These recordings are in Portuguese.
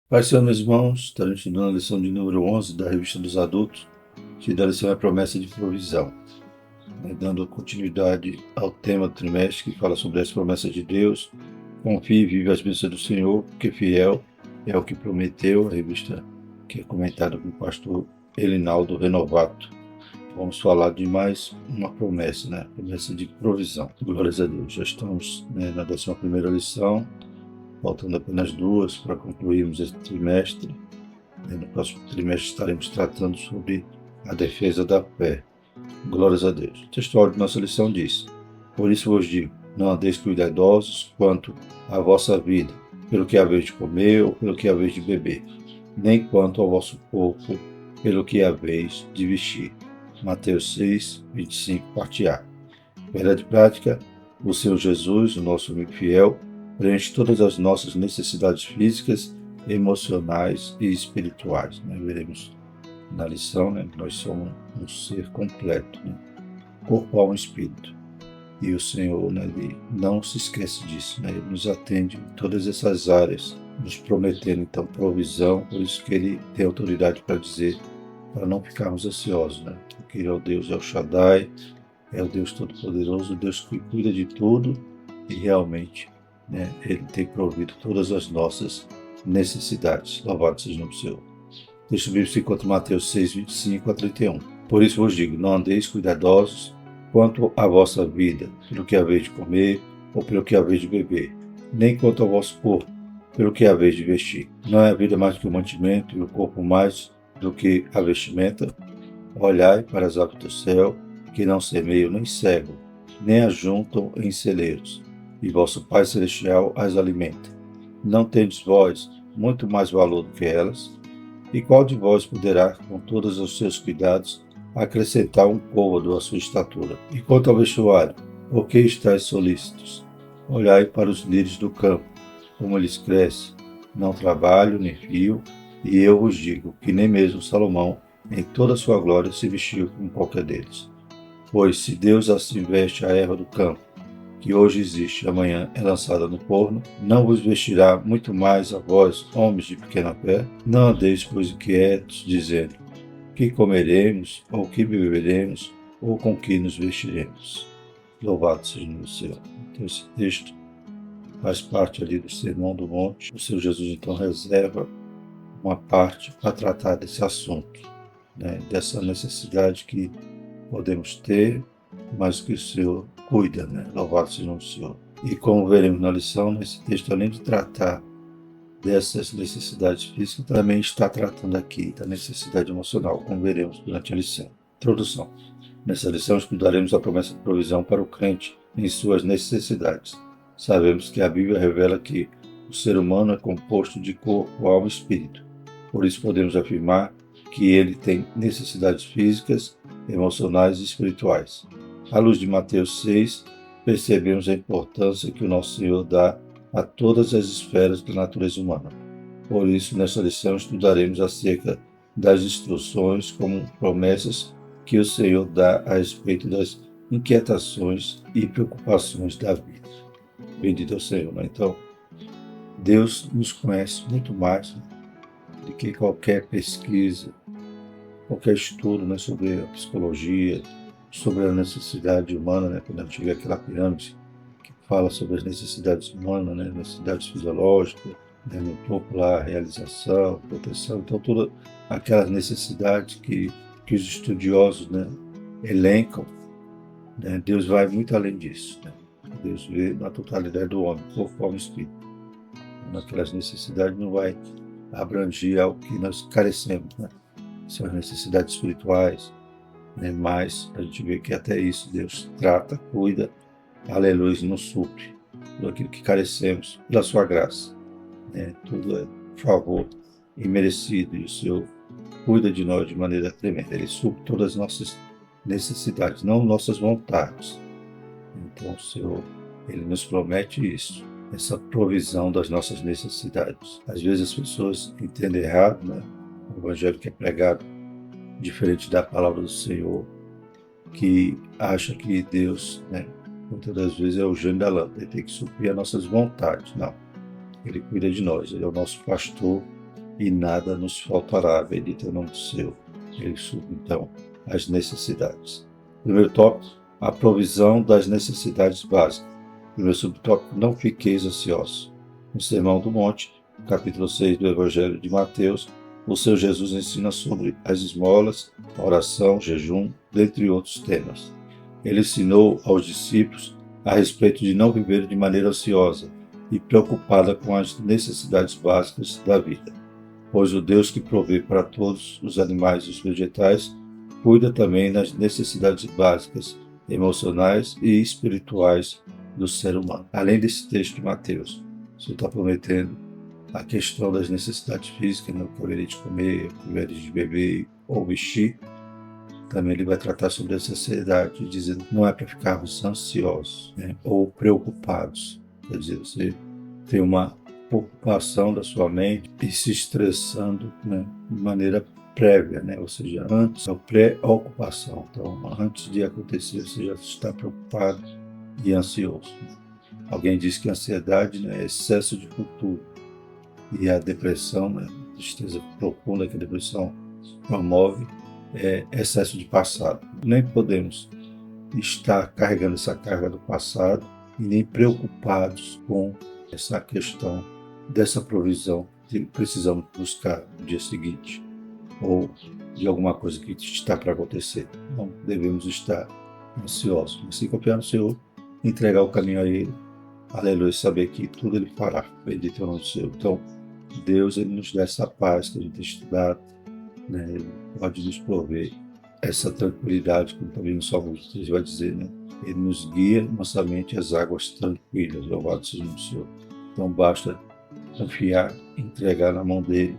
Pai, Senhor, meus irmãos, estaremos estudando a lição de número 11 da Revista dos Adultos, que da lição é a promessa de provisão, dando continuidade ao tema do trimestre, que fala sobre as promessas de Deus. Confie e vive as bênçãos do Senhor, porque fiel é o que prometeu, a revista que é comentada pelo pastor Elinaldo Renovato. Vamos falar de mais uma promessa, promessa de provisão. Glórias a Deus. Já estamos na 11ª lição, faltando apenas duas para concluirmos esse trimestre. No próximo trimestre estaremos tratando sobre a defesa da fé. Glórias a Deus. O textual de nossa lição diz: Por isso vos digo, não andeis cuidadosos quanto à vossa vida, pelo que haveis de comer ou pelo que haveis de beber, nem quanto ao vosso corpo, pelo que haveis de vestir. Mateus 6, 25, parte A. Verdade prática: o Senhor Jesus, o nosso amigo fiel, preenche todas as nossas necessidades físicas, emocionais e espirituais. Veremos na lição, que nós somos um ser completo, corpo, alma e espírito. E o Senhor, Ele não se esquece disso, Ele nos atende em todas essas áreas, nos prometendo então provisão, por isso que Ele tem autoridade para dizer, para não ficarmos ansiosos, porque Ele é o Deus El Shaddai, é o Deus Todo-Poderoso, o Deus que cuida de tudo e realmente Ele tem provido todas as nossas necessidades. Louvado seja o nome do Senhor. O texto bíblico se encontra em Mateus 6, 25 a 31. Por isso vos digo, não andeis cuidadosos quanto à vossa vida, pelo que haveis de comer ou pelo que haveis de beber, nem quanto ao vosso corpo, pelo que haveis de vestir. Não é a vida mais do que o mantimento e o corpo mais do que a vestimenta? Olhai para as aves do céu, que não semeiam nem cegam, nem ajuntam em celeiros, e vosso Pai Celestial as alimenta. Não tendes vós muito mais valor do que elas? E qual de vós poderá, com todos os seus cuidados, acrescentar um côvado à sua estatura? E quanto ao vestuário, por que estáis solícitos? Olhai para os lírios do campo, como eles crescem, não trabalham nem fiam, e eu vos digo que nem mesmo Salomão, em toda a sua glória, se vestiu como qualquer deles. Pois se Deus assim veste a erva do campo, que hoje existe e amanhã é lançada no forno, não vos vestirá muito mais a vós, homens de pequena fé? Não andeis, pois, inquietos, dizendo, que comeremos, ou que beberemos, ou com que nos vestiremos. Louvado seja o Senhor. Então, esse texto faz parte ali do Sermão do Monte. O Senhor Jesus, então, reserva uma parte para tratar desse assunto, dessa necessidade que podemos ter, mas que o Senhor cuida, Louvado seja o Senhor. E como veremos na lição, esse texto, além de tratar dessas necessidades físicas, também está tratando aqui da necessidade emocional, como veremos durante a lição. Introdução. Nessa lição estudaremos a promessa de provisão para o crente em suas necessidades. Sabemos que a Bíblia revela que o ser humano é composto de corpo, alma e espírito. Por isso podemos afirmar que ele tem necessidades físicas, emocionais e espirituais. À luz de Mateus 6, percebemos a importância que o nosso Senhor dá a todas as esferas da natureza humana. Por isso, nesta lição, estudaremos acerca das instruções como promessas que o Senhor dá a respeito das inquietações e preocupações da vida. Bendito é o Senhor, Então, Deus nos conhece muito mais do que qualquer pesquisa, qualquer estudo sobre a psicologia, sobre a necessidade humana, quando a gente vê aquela pirâmide que fala sobre as necessidades humanas, necessidades fisiológicas, no topo lá, realização, proteção, então todas aquelas necessidades que os estudiosos elencam, Deus vai muito além disso. Deus vê na totalidade do homem, corpo, alma e espírito. Naquelas necessidades não vai abranger algo que nós carecemos, São as necessidades espirituais, mas a gente vê que até isso Deus trata, cuida, aleluia, nos supre tudo aquilo que carecemos pela sua graça. Tudo é favor imerecido e o Senhor cuida de nós de maneira tremenda. Ele supre todas as nossas necessidades, não nossas vontades. Então o Senhor, Ele nos promete isso, essa provisão das nossas necessidades. Às vezes as pessoas entendem errado, o evangelho que é pregado diferente da palavra do Senhor, que acha que Deus, muitas das vezes é o gênio da lâmpada, Ele tem que suprir as nossas vontades. Não, Ele cuida de nós, Ele é o nosso pastor, e nada nos faltará, bendito é o nome do Senhor. Ele supre, então, as necessidades. Primeiro tópico, a provisão das necessidades básicas. Primeiro subtópico, não fiqueis ansiosos. No Sermão do Monte, capítulo 6 do Evangelho de Mateus, o Senhor Jesus ensina sobre as esmolas, a oração, jejum, dentre outros temas. Ele ensinou aos discípulos a respeito de não viver de maneira ansiosa e preocupada com as necessidades básicas da vida, pois o Deus que provê para todos os animais e os vegetais cuida também das necessidades básicas, emocionais e espirituais do ser humano. Além desse texto de Mateus, você está prometendo a questão das necessidades físicas, não haveria de comer, haveria de beber ou vestir. Também ele vai tratar sobre essa ansiedade, dizendo que não é para ficarmos ansiosos, né, ou preocupados. Quer dizer, você tem uma preocupação da sua mente e se estressando, né, de maneira prévia, né, ou seja, antes da preocupação. Então, antes de acontecer, você já está preocupado e ansioso. Alguém diz que a ansiedade, né, é excesso de futuro. E a depressão, né, tristeza profunda que a depressão promove, é excesso de passado. Nem podemos estar carregando essa carga do passado e nem preocupados com essa questão dessa provisão que precisamos buscar no dia seguinte ou de alguma coisa que está para acontecer. Não devemos estar ansiosos, mas sim confiar no Senhor, entregar o caminho a Ele, aleluia, saber que tudo Ele fará, bendito é o nome do Senhor. Então, Deus, Ele nos dá essa paz que a gente tem estudado, né? Ele pode nos prover essa tranquilidade, como também no Salmo 23 vai dizer, né? Ele nos guia nossa mente às águas tranquilas, louvado seja o Senhor. Então basta confiar, entregar na mão dele,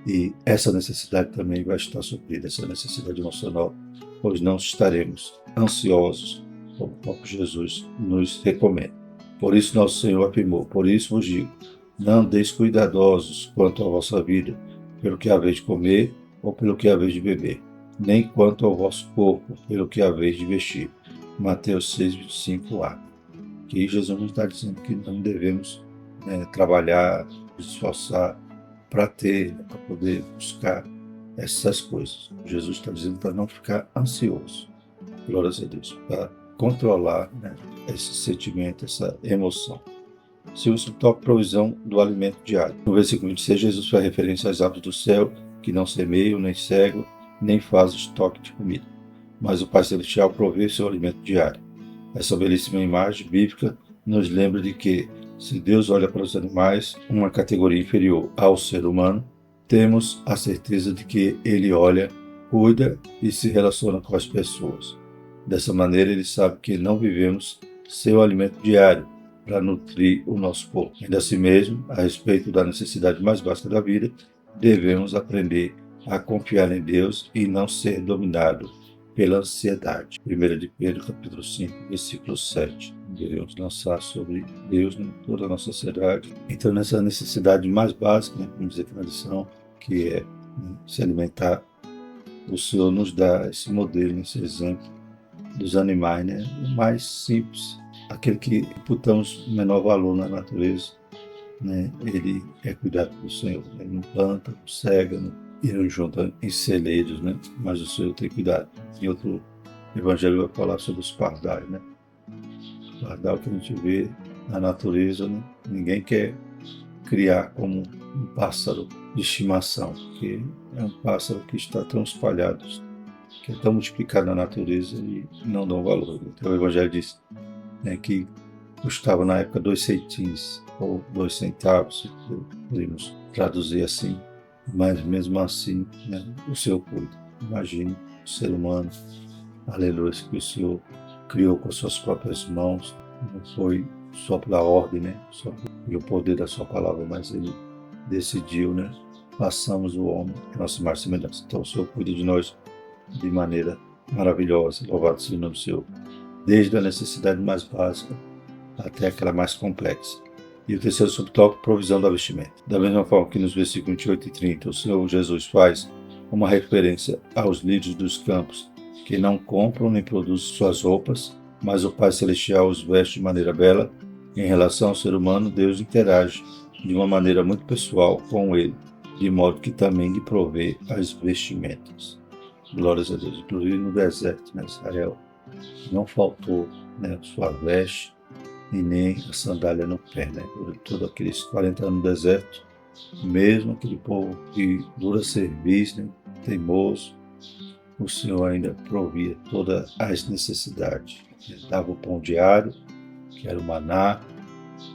e essa necessidade também vai estar suprida, essa necessidade emocional, pois não estaremos ansiosos, como o próprio Jesus nos recomenda. Por isso nosso Senhor afirmou: por isso vos digo, não andeis cuidadosos quanto à vossa vida, pelo que haveis de comer ou pelo que haveis de beber, nem quanto ao vosso corpo, pelo que haveis de vestir. Mateus 6, 25a. Que Jesus nos está dizendo que não devemos trabalhar, nos esforçar para ter, para poder buscar essas coisas. Jesus está dizendo para não ficar ansioso. Glórias a Deus. Para controlar, né, esse sentimento, essa emoção. Segundo subtópico, provisão do alimento diário. No versículo 26, Jesus faz referência às aves do céu, que não semeiam, nem cegam, nem fazem estoque de comida. Mas o Pai Celestial provê seu alimento diário. Essa belíssima imagem bíblica nos lembra de que, se Deus olha para os animais, uma categoria inferior ao ser humano, temos a certeza de que Ele olha, cuida e se relaciona com as pessoas. Dessa maneira, Ele sabe que não vivemos seu alimento diário para nutrir o nosso corpo. Ainda assim mesmo, a respeito da necessidade mais básica da vida, devemos aprender a confiar em Deus e não ser dominado pela ansiedade. 1 de Pedro, capítulo 5, versículo 7. Devemos lançar sobre Deus, né, toda a nossa ansiedade. Então, nessa necessidade mais básica, né, vamos dizer que na lição, que é, né, se alimentar, o Senhor nos dá esse modelo, esse exemplo dos animais, né, o mais simples, aquele que imputamos menor valor na natureza, né, ele é cuidado pelo Senhor. Ele não planta, não cega, e não junta em celeiros, né, mas o Senhor tem cuidado. Em outro evangelho vai falar sobre os pardais, né? O pardal que a gente vê na natureza, né? Ninguém quer criar como um pássaro de estimação, porque é um pássaro que está tão espalhado, que é tão multiplicado na natureza e não dão valor. Então o evangelho diz, né, que custava na época 2 centins ou 2 centavos, se podemos traduzir assim, mas mesmo assim, né, o Senhor cuida. Imagine o ser humano, aleluia, que o Senhor criou com suas próprias mãos, não foi só pela ordem, né, só pelo poder da sua palavra, mas Ele decidiu, né, façamos o homem a nossa imagem e semelhança. Então o Senhor cuida de nós de maneira maravilhosa, louvado seja o nome do Senhor, desde a necessidade mais básica até aquela mais complexa. E o terceiro subtópico, provisão da vestimenta. Da mesma forma que nos versículos 28 e 30, o Senhor Jesus faz uma referência aos lírios dos campos, que não compram nem produzem suas roupas, mas o Pai Celestial os veste de maneira bela. Em relação ao ser humano, Deus interage de uma maneira muito pessoal com ele, de modo que também lhe provê as vestimentas. Glórias a Deus. Inclusive no deserto, né, Israel, não faltou, né, sua veste e nem a sandália no pé, né? Por todos aqueles 40 anos no deserto, mesmo aquele povo que dura serviço, né, teimoso, o Senhor ainda provia todas as necessidades. Ele dava o pão diário, que era o maná,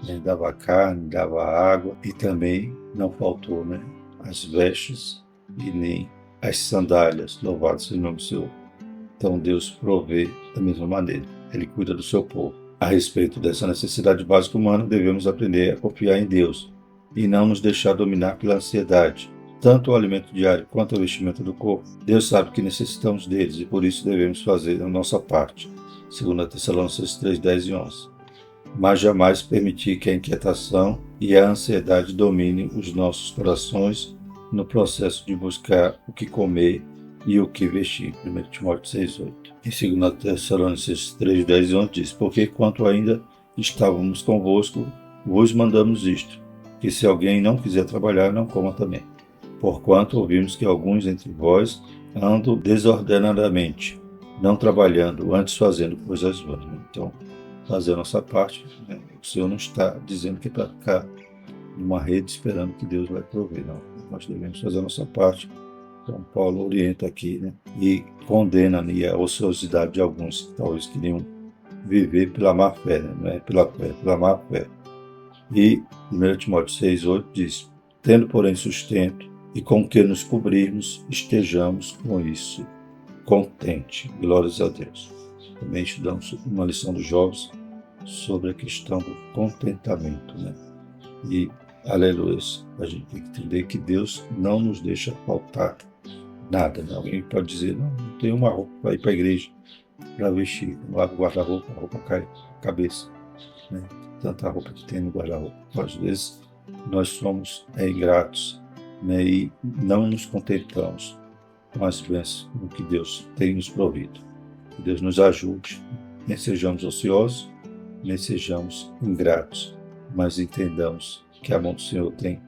né, dava carne, dava água, e também não faltou, né, as vestes e nem as sandálias. Louvado seja o nome do Senhor. Então Deus provê da mesma maneira. Ele cuida do seu povo. A respeito dessa necessidade básica humana, devemos aprender a confiar em Deus e não nos deixar dominar pela ansiedade. Tanto o alimento diário quanto o vestimento do corpo, Deus sabe que necessitamos deles e por isso devemos fazer a nossa parte. 2 Tessalonicenses 3, 10 e 11. Mas jamais permitir que a inquietação e a ansiedade dominem os nossos corações no processo de buscar o que comer e o que vestir. 1 Timóteo 6, 8. Em 2 Tessalonicenses 3, 10 e 11 diz: Porque quanto ainda estávamos convosco, vos mandamos isto, que se alguém não quiser trabalhar, não coma também. Porquanto ouvimos que alguns entre vós andam desordenadamente, não trabalhando, antes fazendo coisas vãs. Então, fazer a nossa parte, né? O Senhor não está dizendo que é para ficar numa rede esperando que Deus vai prover, não. Nós devemos fazer a nossa parte. Então, Paulo orienta aqui, né? E condena, né, a ociosidade de alguns que talvez queriam viver pela má fé, né? Não é pela fé, pela má fé. E 1 Timóteo 6, 8 diz: Tendo, porém, sustento e com que nos cobrirmos, estejamos com isso contente. Glórias a Deus. Também estudamos uma lição dos jovens sobre a questão do contentamento, né? E, aleluia, a gente tem que entender que Deus não nos deixa faltar nada, né? Alguém pode dizer: não tenho uma roupa para ir para a igreja, para vestir. Não abre o guarda-roupa, a roupa cai na cabeça, né? Tanta roupa que tem no guarda-roupa. Às vezes nós somos ingratos, né? E não nos contentamos com as bênçãos que Deus tem nos provido. Que Deus nos ajude, nem sejamos ociosos, nem sejamos ingratos, mas entendamos que a mão do Senhor tem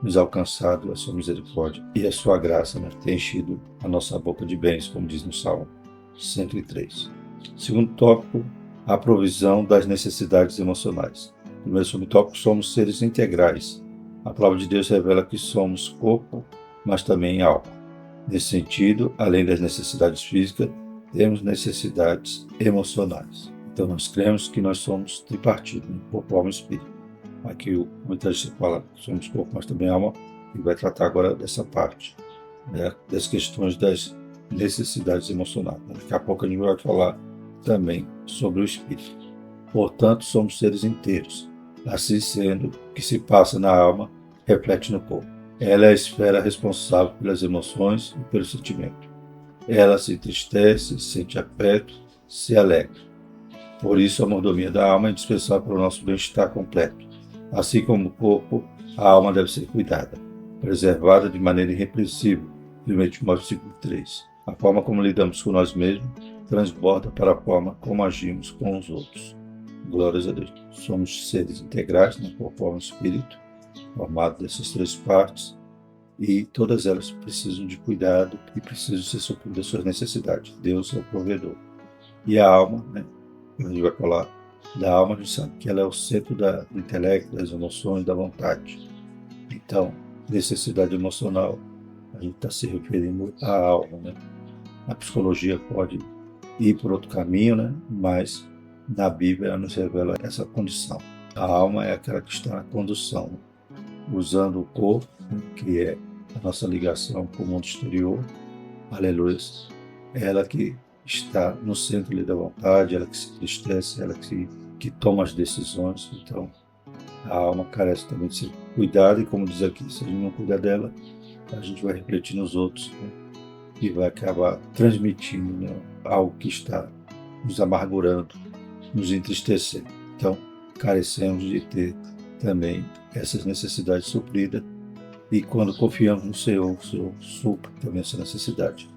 nos alcançado, a sua misericórdia e a sua graça, né, tem enchido a nossa boca de bens, como diz no Salmo 103. Segundo tópico, a provisão das necessidades emocionais. Primeiro subtópico, somos seres integrais. A palavra de Deus revela que somos corpo, mas também alma. Nesse sentido, além das necessidades físicas, temos necessidades emocionais. Então, nós cremos que nós somos tripartidos, né? Corpo, alma e espírito. Aqui o comentarista fala que somos corpo, mas também alma, e vai tratar agora dessa parte, né? Das questões das necessidades emocionais. Daqui a pouco a gente vai falar também sobre o espírito. Portanto, somos seres inteiros. Assim sendo, o que se passa na alma reflete no corpo. Ela é a esfera responsável pelas emoções e pelo sentimento. Ela se entristece, sente afeto, se alegra. Por isso, a mordomia da alma é indispensável para o nosso bem-estar completo. Assim como o corpo, a alma deve ser cuidada, preservada de maneira irrepreensível. 1 Timóteo 5,3. A forma como lidamos com nós mesmos transborda para a forma como agimos com os outros. Glórias a Deus. Somos seres integrais, né? Corpo, alma e espírito, formados dessas três partes, e todas elas precisam de cuidado e precisam ser supridas as suas necessidades. Deus é o provedor. E a alma, né? A gente vai falar da alma, a gente sabe que ela é o centro do intelecto, das emoções, da vontade. Então, necessidade emocional, a gente está se referindo à alma, né? A psicologia pode ir por outro caminho, né? Mas na Bíblia ela nos revela essa condição. A alma é aquela que está na condução, né? Usando o corpo, né, que é a nossa ligação com o mundo exterior, aleluia, ela que está no centro da vontade, ela que se entristece, ela que toma as decisões. Então, a alma carece também de ser cuidada, e como diz aqui, se a gente não cuidar dela, a gente vai refletir nos outros, né, e vai acabar transmitindo, né, algo que está nos amargurando, nos entristecendo. Então, carecemos de ter também essas necessidades supridas, e quando confiamos no Senhor, o Senhor supre também essa necessidade.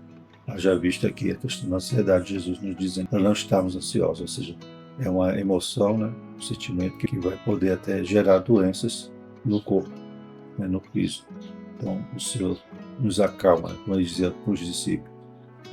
Já visto aqui a questão da ansiedade, Jesus nos dizendo para não estarmos ansiosos, ou seja, é uma emoção, né, um sentimento que vai poder até gerar doenças no corpo, né, no físico. Então, o Senhor nos acalma, como ele dizia para os discípulos: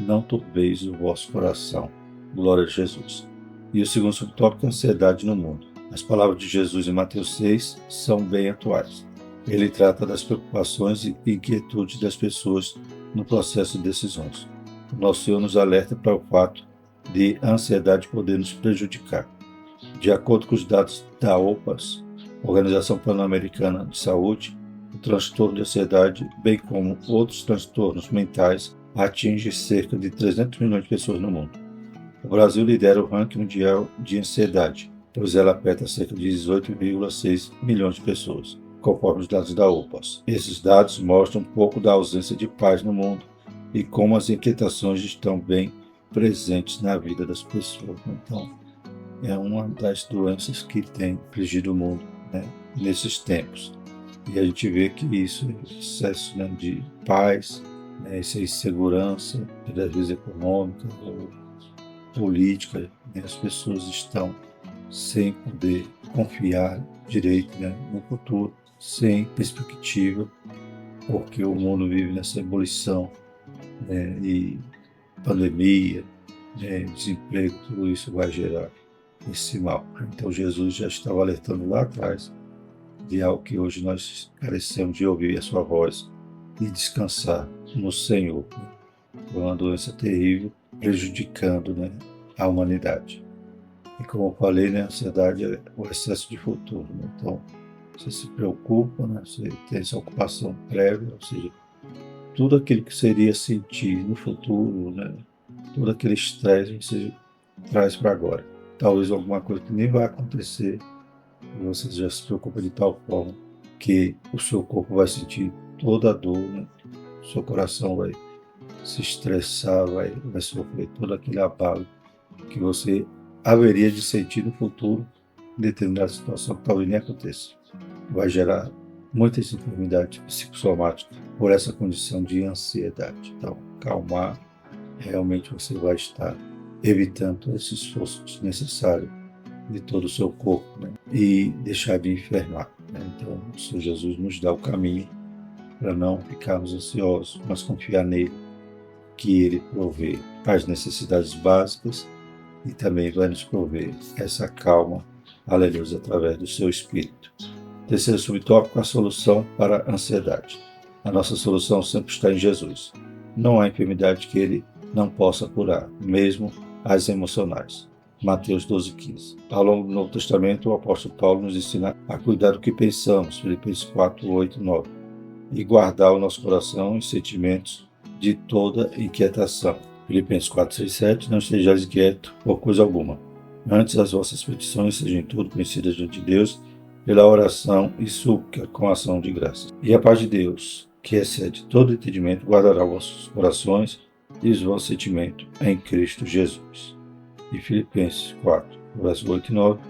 não turbeis o vosso coração. Glória a Jesus. E o segundo subtópico é a ansiedade no mundo. As palavras de Jesus em Mateus 6 são bem atuais. Ele trata das preocupações e inquietudes das pessoas no processo de decisões. O nosso Senhor nos alerta para o fato de a ansiedade poder nos prejudicar. De acordo com os dados da OPAS, Organização Pan-Americana de Saúde, o transtorno de ansiedade, bem como outros transtornos mentais, atinge cerca de 300 milhões de pessoas no mundo. O Brasil lidera o ranking mundial de ansiedade, pois ela afeta cerca de 18,6 milhões de pessoas, conforme os dados da OPAS. Esses dados mostram um pouco da ausência de paz no mundo e como as inquietações estão bem presentes na vida das pessoas. Então, é uma das doenças que tem afligido o mundo, né, nesses tempos. E a gente vê que isso é excesso, né, de paz, né, essa insegurança, às vezes econômica ou política, né, as pessoas estão sem poder confiar direito, né, no futuro, sem perspectiva, porque o mundo vive nessa ebulição, né, e pandemia, né, desemprego, tudo isso vai gerar esse mal. Então Jesus já estava alertando lá atrás de algo que hoje nós carecemos de ouvir a sua voz e descansar no Senhor. É uma doença terrível, prejudicando, né, a humanidade. E como eu falei, né, a ansiedade é o excesso de futuro. Né? Então, você se preocupa, né, você tem essa ocupação prévia, ou seja, tudo aquilo que seria sentir no futuro, né, todo aquele estresse você traz para agora. Talvez alguma coisa que nem vai acontecer, e você já se preocupa de tal forma que o seu corpo vai sentir toda a dor, né? O seu coração vai se estressar, vai sofrer todo aquele abalo que você haveria de sentir no futuro em determinada situação que talvez nem aconteça. Vai gerar muitas enfermidades psicossomáticas por essa condição de ansiedade. Então, calmar, realmente você vai estar evitando esse esforço desnecessário de todo o seu corpo, né? E deixar de enfermar. Né? Então, o Senhor Jesus nos dá o caminho para não ficarmos ansiosos, mas confiar nele, que ele provê as necessidades básicas e também vai nos prover essa calma, aleluia, através do seu Espírito. Terceiro subtópico, a solução para a ansiedade. A nossa solução sempre está em Jesus. Não há enfermidade que ele não possa curar, mesmo as emocionais. Mateus 12,15. Ao longo do Novo Testamento, o apóstolo Paulo nos ensina a cuidar do que pensamos, Filipenses 4, 8, 9, e guardar o nosso coração e sentimentos de toda inquietação. Filipenses 4, 6, 7, não estejais inquieto por coisa alguma. Antes as vossas petições sejam em tudo conhecidas diante de Deus, pela oração e súplica com ação de graças. E a paz de Deus, que excede todo entendimento, guardará vossos corações e os vossos sentimentos em Cristo Jesus. E Filipenses 4, versos 8 e 9.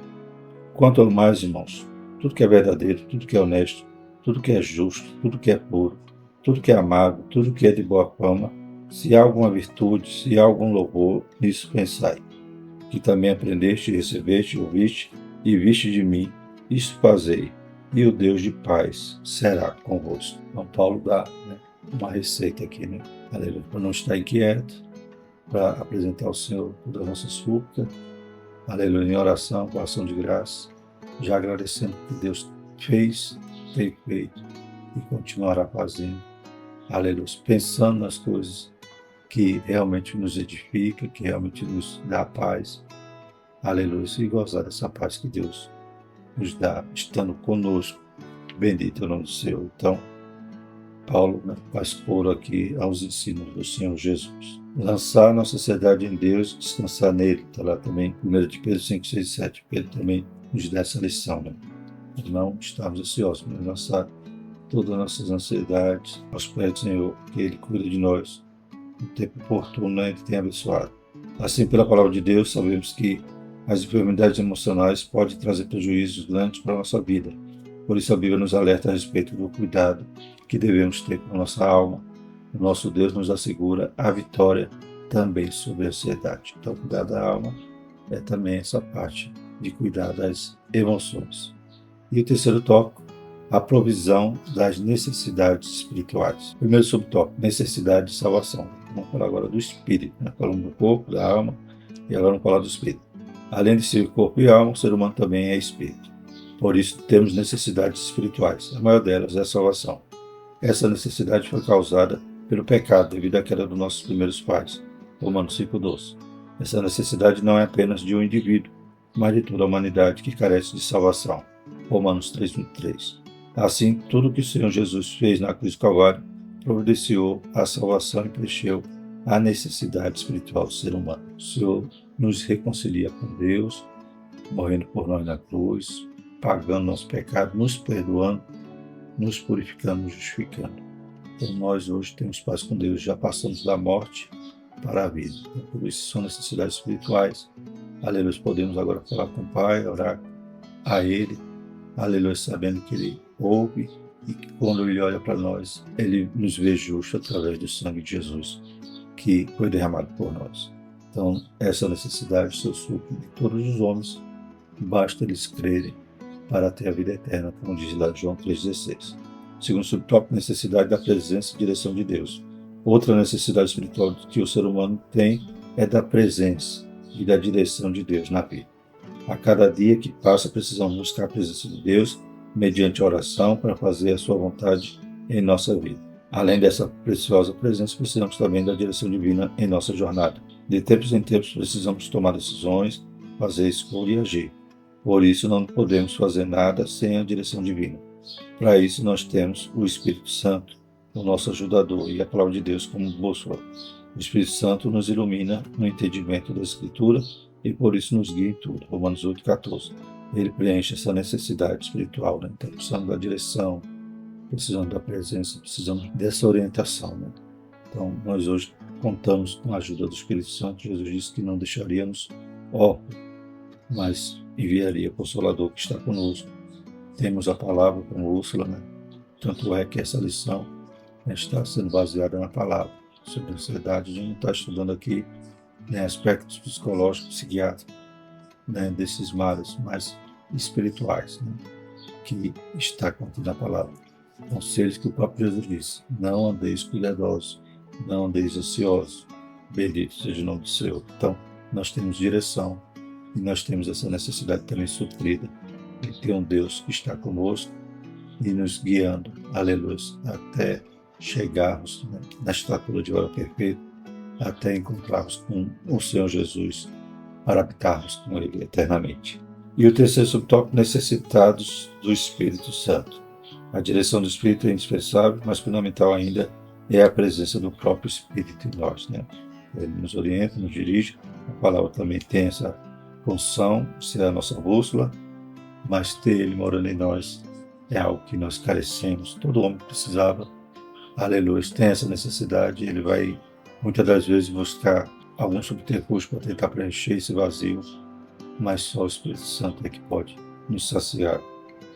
Quanto ao mais, irmãos, tudo que é verdadeiro, tudo que é honesto, tudo que é justo, tudo que é puro, tudo que é amável, tudo que é de boa fama, se há alguma virtude, se há algum louvor, nisso pensai. Que também aprendeste, recebeste, ouviste e viste de mim, isto fazei, e o Deus de paz será convosco. Então Paulo dá, né, uma receita aqui, né? Aleluia, para não estar inquieto, para apresentar ao Senhor toda a nossa súplica, aleluia, em oração, com ação de graça, já agradecendo o que Deus fez, tem feito e continuará fazendo, aleluia, pensando nas coisas que realmente nos edifica, que realmente nos dá paz, aleluia, e gozar dessa paz que Deus nos dá, estando conosco, bendito é o nome do Senhor. Então, Paulo, né, faz coro aqui aos ensinos do Senhor Jesus. Lançar nossa ansiedade em Deus, descansar nele. Está lá também, 1 de Pedro 5, 6, 7. Pedro também nos dá essa lição, né? Não estarmos ansiosos, mas lançar todas as nossas ansiedades aos pés do Senhor, que Ele cuida de nós. No tempo oportuno, né, Ele tem abençoado. Assim, pela palavra de Deus, sabemos que as enfermidades emocionais podem trazer prejuízos grandes para a nossa vida. Por isso a Bíblia nos alerta a respeito do cuidado que devemos ter com a nossa alma. O nosso Deus nos assegura a vitória também sobre a ansiedade. Então, cuidar da alma é também essa parte de cuidar das emoções. E o terceiro tópico, A provisão das necessidades espirituais. Primeiro subtópico, necessidade de salvação. Vamos falar agora do espírito, né? Falamos do corpo, da alma, e agora vamos falar do espírito. Além de ser corpo e alma, o ser humano também é espírito. Por isso, temos necessidades espirituais. A maior delas é a salvação. Essa necessidade foi causada pelo pecado, devido à queda dos nossos primeiros pais. Romanos 5,12. Essa necessidade não é apenas de um indivíduo, mas de toda a humanidade que carece de salvação. Romanos 3,23. Assim, tudo que o Senhor Jesus fez na cruz do Calvário providenciou a salvação e preencheu a necessidade espiritual do ser humano. O Senhor nos reconcilia com Deus, morrendo por nós na cruz, pagando nosso pecado, nos perdoando, nos purificando, nos justificando. Então nós hoje temos paz com Deus, já passamos da morte para a vida. Então, por isso são necessidades espirituais. Aleluia, podemos agora falar com o Pai, orar a Ele, aleluia, sabendo que Ele ouve e que quando Ele olha para nós, Ele nos vê justo através do sangue de Jesus, que foi derramado por nós. Então, essa necessidade, seu supro de todos os homens, basta eles crerem para ter a vida eterna, como diz lá João 3,16. Segundo subtópico, necessidade da presença e direção de Deus. Outra necessidade espiritual que o ser humano tem é da presença e da direção de Deus na vida. A cada dia que passa, precisamos buscar a presença de Deus mediante a oração para fazer a sua vontade em nossa vida. Além dessa preciosa presença, precisamos também da direção divina em nossa jornada. De tempos em tempos, precisamos tomar decisões, fazer escolha e agir. Por isso, não podemos fazer nada sem a direção divina. Para isso, nós temos o Espírito Santo, o nosso ajudador, e a palavra de Deus como bússola. O Espírito Santo nos ilumina no entendimento da Escritura e por isso nos guia em tudo. Romanos 8,14. Ele preenche essa necessidade espiritual, né? Então, precisamos da direção, precisamos da presença, precisamos dessa orientação, né? Então, nós hoje contamos com a ajuda do Espírito Santo. Jesus disse que não deixaríamos órfãos, mas enviaria o Consolador que está conosco. Temos a palavra como bússola, né? Tanto é que essa lição está sendo baseada na palavra sobre a ansiedade. A gente não está estudando aqui, né, aspectos psicológicos, psiquiátricos, né, desses males mais espirituais, né, que está contido na palavra. Conselhos que o próprio Jesus disse: não andeis cuidadosos, não andeis ansiosos, bendito seja o nome do Senhor. Então, nós temos direção e nós temos essa necessidade também suprida de ter um Deus que está conosco e nos guiando, aleluia, até chegarmos, né, na estatura de hora perfeita, até encontrarmos com o Senhor Jesus para habitarmos com Ele eternamente. E o terceiro subtópico, necessitados do Espírito Santo. A direção do Espírito é indispensável, mas fundamental ainda é a presença do próprio Espírito em nós, né? Ele nos orienta, nos dirige. A palavra também tem essa função de ser a nossa bússola, mas ter Ele morando em nós é algo que nós carecemos. Todo homem precisava, aleluia, tem essa necessidade. Ele vai muitas das vezes buscar algum subterfúgio para tentar preencher esse vazio, mas só o Espírito Santo é que pode nos saciar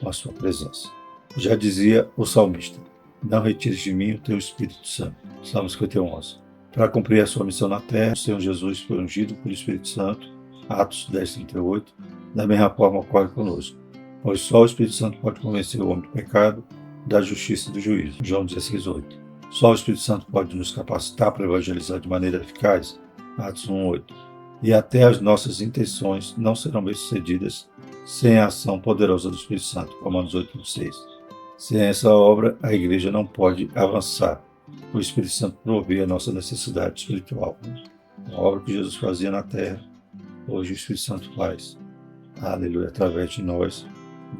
com a sua presença. Já dizia o salmista: não retires de mim o teu Espírito Santo. Salmo 51:11. Para cumprir a sua missão na terra, o Senhor Jesus foi ungido pelo Espírito Santo, Atos 10:38, da mesma forma ocorre conosco, pois só o Espírito Santo pode convencer o homem do pecado, da justiça e do juízo. João 16:8. Só o Espírito Santo pode nos capacitar para evangelizar de maneira eficaz. Atos 1:8. E até as nossas intenções não serão bem-sucedidas sem a ação poderosa do Espírito Santo. Romanos 8:6. Sem essa obra, a igreja não pode avançar. O Espírito Santo provê a nossa necessidade espiritual. A obra que Jesus fazia na terra, hoje o Espírito Santo faz. Aleluia, através de nós.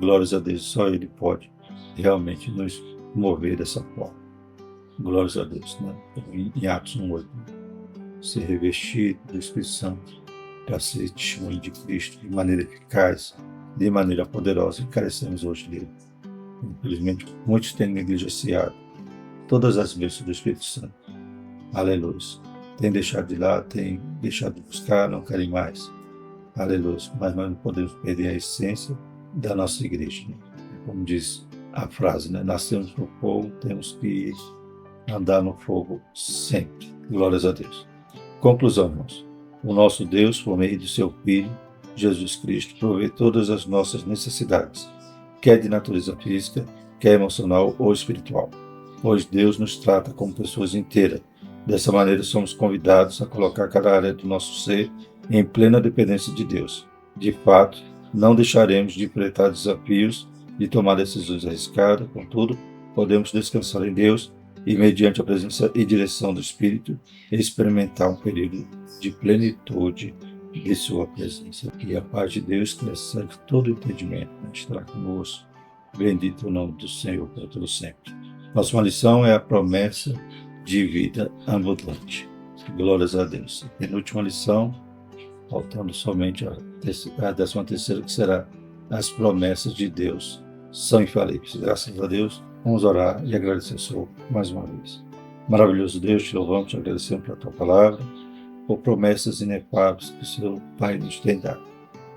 Glórias a Deus, só Ele pode realmente nos mover dessa forma. Glórias a Deus, né? Em Atos 1:8. Ser revestido do Espírito Santo para ser testemunho de Cristo de maneira eficaz, de maneira poderosa, e carecemos hoje dele. Infelizmente, muitos têm negligenciado todas as bênçãos do Espírito Santo. Aleluia. Têm deixado de lado, têm deixado de buscar, não querem mais. Aleluia. Mas nós não podemos perder a essência da nossa igreja, né? Como diz a frase, né? Nascemos no fogo, temos que andar no fogo sempre. Glórias a Deus. Conclusão, irmãos. O nosso Deus, por meio de seu Filho, Jesus Cristo, provê todas as nossas necessidades, quer de natureza física, quer emocional ou espiritual, pois Deus nos trata como pessoas inteiras. Dessa maneira, somos convidados a colocar cada área do nosso ser em plena dependência de Deus. De fato, não deixaremos de enfrentar desafios, de tomar decisões arriscadas, contudo, podemos descansar em Deus e, mediante a presença e direção do Espírito, experimentar um período de plenitude de sua presença. E a paz de Deus, que excede todo entendimento, estará conosco. Bendito o nome do Senhor para todo sempre. Próxima lição é a promessa de vida abundante. Glórias a Deus. Penúltima lição, faltando somente a 13ª, que será as promessas de Deus são infalíveis. Graças a Deus, vamos orar e agradecer ao Senhor mais uma vez. Maravilhoso Deus, te louvamos, te agradecemos pela tua palavra, por promessas inefáveis que o Senhor Pai nos tem dado.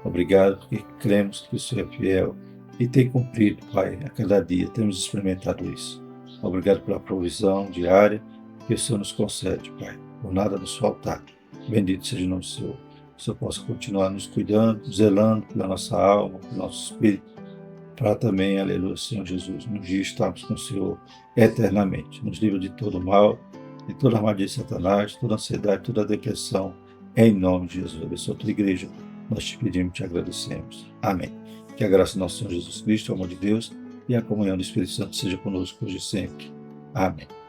Obrigado, porque cremos que o Senhor é fiel e tem cumprido, Pai, a cada dia temos experimentado isso. Obrigado pela provisão diária que o Senhor nos concede, Pai, por nada nos faltar. Bendito seja o nome do Senhor. Que o Senhor possa continuar nos cuidando, zelando pela nossa alma, pelo nosso espírito, para também, aleluia, Senhor Jesus, um dia estarmos com o Senhor eternamente. Nos livra de todo mal, de toda armadilha de Satanás, toda ansiedade, toda depressão, em nome de Jesus. Abençoa a tua igreja, nós te pedimos e te agradecemos. Amém. Que a graça do nosso Senhor Jesus Cristo, o amor de Deus e a comunhão do Espírito Santo seja conosco hoje e sempre. Amém.